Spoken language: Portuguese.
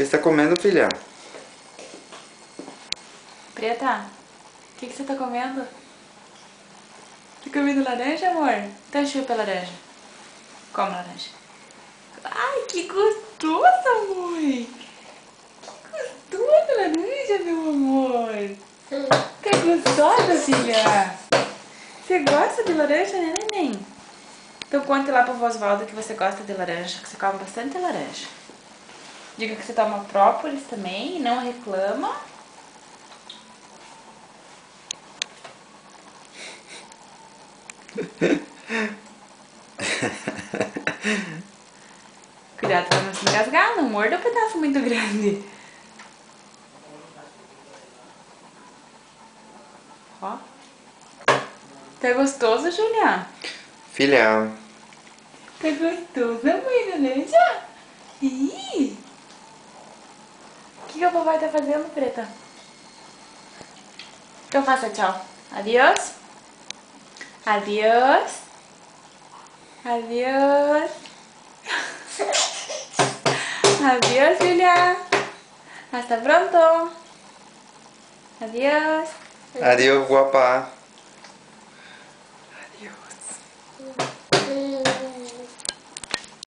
que você tá comendo, filha? Preta, o que você tá comendo? Tá comendo laranja, amor? Então chupa a laranja. Come laranja. Ai, que gostoso, amor! Que gostoso laranja, meu amor! Tá gostosa, filha? Você gosta de laranja, né, neném? Então conte lá pro Osvaldo que você gosta de laranja, que você come bastante laranja. Diga que você toma própolis também e não reclama. Cuidado pra não se engasgar, não morda um pedaço muito grande. Ó. Tá gostoso, Julia? Filha, Tá gostoso, mãe, laranja? Ih! O que o papai tá fazendo, Preta? Então faça tchau. Adiós. Adiós. Adiós. Adiós, Julia. Hasta pronto. Adiós. adeus, guapa.